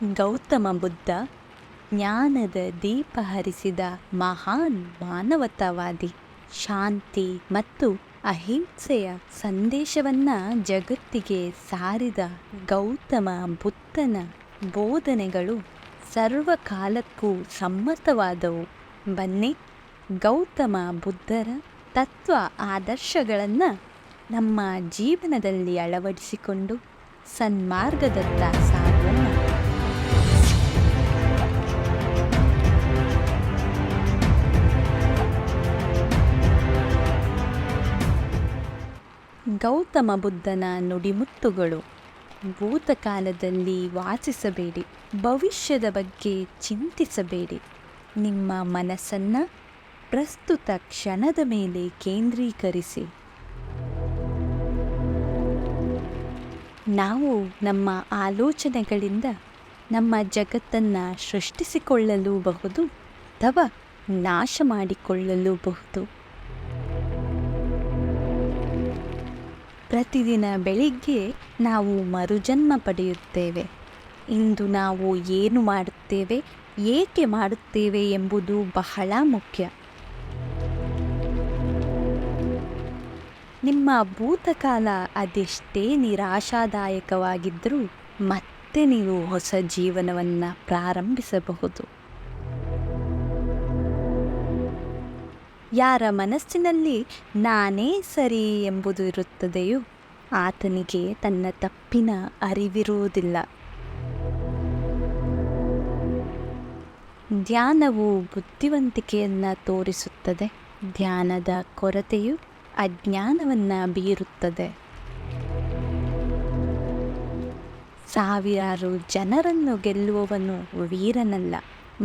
ಗೌತಮ ಬುದ್ಧ ಜ್ಞಾನದ ದೀಪ ಹರಿಸಿದ ಮಹಾನ್ ಮಾನವತಾವಾದಿ. ಶಾಂತಿ ಮತ್ತು ಅಹಿಂಸೆಯ ಸಂದೇಶವನ್ನು ಜಗತ್ತಿಗೆ ಸಾರಿದ ಗೌತಮ ಬುದ್ಧನ ಬೋಧನೆಗಳು ಸರ್ವಕಾಲಕ್ಕೂ ಸಮ್ಮತವಾದವು. ಬನ್ನಿ, ಗೌತಮ ಬುದ್ಧರ ತತ್ವ ಆದರ್ಶಗಳನ್ನು ನಮ್ಮ ಜೀವನದಲ್ಲಿ ಅಳವಡಿಸಿಕೊಂಡು ಸನ್ಮಾರ್ಗದತ್ತ ಸಾಗೋಣ. ಗೌತಮ ಬುದ್ಧನ ನುಡಿಮುತ್ತುಗಳು: ಭೂತಕಾಲದಲ್ಲಿ ವಾಸಿಸಬೇಡಿ, ಭವಿಷ್ಯದ ಬಗ್ಗೆ ಚಿಂತಿಸಬೇಡಿ. ನಿಮ್ಮ ಮನಸ್ಸನ್ನು ಪ್ರಸ್ತುತ ಕ್ಷಣದ ಮೇಲೆ ಕೇಂದ್ರೀಕರಿಸಿ. ನಾವು ನಮ್ಮ ಆಲೋಚನೆಗಳಿಂದ ನಮ್ಮ ಜಗತ್ತನ್ನು ಸೃಷ್ಟಿಸಿಕೊಳ್ಳಲೂಬಹುದು ಅಥವಾ ನಾಶ ಮಾಡಿಕೊಳ್ಳಲೂಬಹುದು. ಪ್ರತಿದಿನ ಬೆಳಿಗ್ಗೆ ನಾವು ಮರುಜನ್ಮ ಪಡೆಯುತ್ತೇವೆ. ಇಂದು ನಾವು ಏನು ಮಾಡುತ್ತೇವೆ, ಏಕೆ ಮಾಡುತ್ತೇವೆ ಎಂಬುದು ಬಹಳ ಮುಖ್ಯ. ನಿಮ್ಮ ಭೂತಕಾಲ ಅದೆಷ್ಟೇ ನಿರಾಶಾದಾಯಕವಾಗಿದ್ದರೂ ಮತ್ತೆ ನೀವು ಹೊಸ ಜೀವನವನ್ನು ಪ್ರಾರಂಭಿಸಬಹುದು. ಯಾರ ಮನಸ್ಸಿನಲ್ಲಿ ನಾನೇ ಸರಿ ಎಂಬುದು ಇರುತ್ತದೆಯೋ ಆತನಿಗೆ ತನ್ನ ತಪ್ಪಿನ ಅರಿವಿರುವುದಿಲ್ಲ. ಧ್ಯಾನವು ಬುದ್ಧಿವಂತಿಕೆಯನ್ನು ತೋರಿಸುತ್ತದೆ. ಧ್ಯಾನದ ಕೊರತೆಯು ಅಜ್ಞಾನವನ್ನು ಬೀರುತ್ತದೆ. ಸಾವಿರಾರು ಜನರನ್ನು ಗೆಲ್ಲುವವನು ವೀರನಲ್ಲ,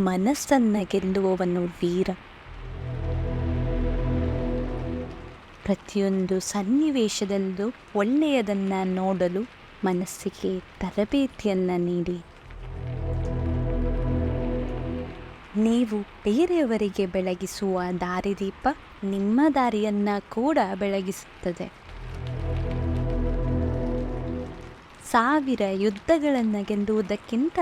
ಮನಸ್ಸನ್ನು ಗೆಲ್ಲುವವನು ವೀರ. ಪ್ರತಿಯೊಂದು ಸನ್ನಿವೇಶದಲ್ಲೂ ಒಳ್ಳೆಯದನ್ನು ನೋಡಲು ಮನಸ್ಸಿಗೆ ತರಬೇತಿಯನ್ನು ನೀಡಿ. ನೀವು ಬೇರೆಯವರಿಗೆ ಬೆಳಗಿಸುವ ದಾರಿದೀಪ ನಿಮ್ಮ ದಾರಿಯನ್ನು ಕೂಡ ಬೆಳಗಿಸುತ್ತದೆ. 1000 ಯುದ್ಧಗಳನ್ನು ಗೆಲ್ಲುವುದಕ್ಕಿಂತ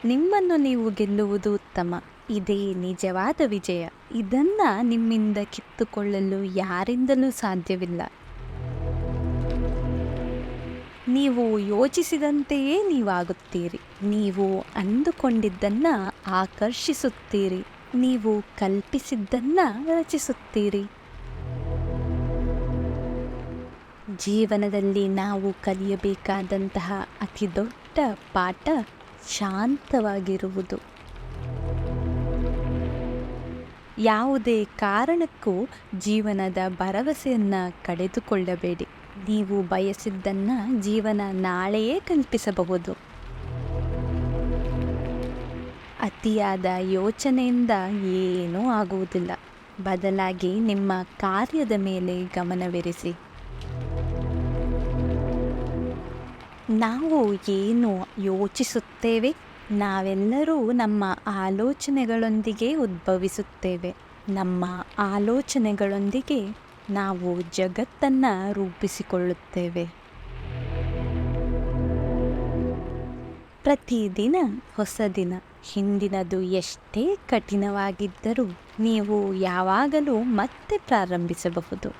ನಿಮ್ಮನ್ನು ನೀವು ಗೆಲ್ಲುವುದು ಉತ್ತಮ. ಇದೇ ನಿಜವಾದ ವಿಜಯ. ಇದನ್ನು ನಿಮ್ಮಿಂದ ಕಿತ್ತುಕೊಳ್ಳಲು ಯಾರಿಂದಲೂ ಸಾಧ್ಯವಿಲ್ಲ. ನೀವು ಯೋಚಿಸಿದಂತೆಯೇ ನೀವಾಗುತ್ತೀರಿ. ನೀವು ಅಂದುಕೊಂಡಿದ್ದನ್ನು ಆಕರ್ಷಿಸುತ್ತೀರಿ. ನೀವು ಕಲ್ಪಿಸಿದ್ದನ್ನು ರಚಿಸುತ್ತೀರಿ. ಜೀವನದಲ್ಲಿ ನಾವು ಕಲಿಯಬೇಕಾದಂತಹ ಅತಿ ದೊಡ್ಡ ಪಾಠ ಶಾಂತವಾಗಿರುವುದು. ಯಾವುದೇ ಕಾರಣಕ್ಕೂ ಜೀವನದ ಭರವಸೆಯನ್ನು ಕಳೆದುಕೊಳ್ಳಬೇಡಿ. ನೀವು ಬಯಸಿದ್ದನ್ನು ಜೀವನ ನಾಳೆಯೇ ಕಲ್ಪಿಸಬಹುದು. ಅತಿಯಾದ ಯೋಚನೆಯಿಂದ ಏನೂ ಆಗುವುದಿಲ್ಲ. ಬದಲಾಗಿ ನಿಮ್ಮ ಕಾರ್ಯದ ಮೇಲೆ ಗಮನವಿರಿಸಿ. ನಾವು ಏನು ಯೋಚಿಸುತ್ತೇವೆ, ನಾವೆಲ್ಲರೂ ನಮ್ಮ ಆಲೋಚನೆಗಳೊಂದಿಗೆ ಉದ್ಭವಿಸುತ್ತೇವೆ. ನಮ್ಮ ಆಲೋಚನೆಗಳೊಂದಿಗೆ ನಾವು ಜಗತ್ತನ್ನು ರೂಪಿಸಿಕೊಳ್ಳುತ್ತೇವೆ. ಪ್ರತಿದಿನ ಹೊಸ ದಿನ. ಹಿಂದಿನದು ಎಷ್ಟೇ ಕಠಿಣವಾಗಿದ್ದರೂ ನೀವು ಯಾವಾಗಲೂ ಮತ್ತೆ ಪ್ರಾರಂಭಿಸಬಹುದು.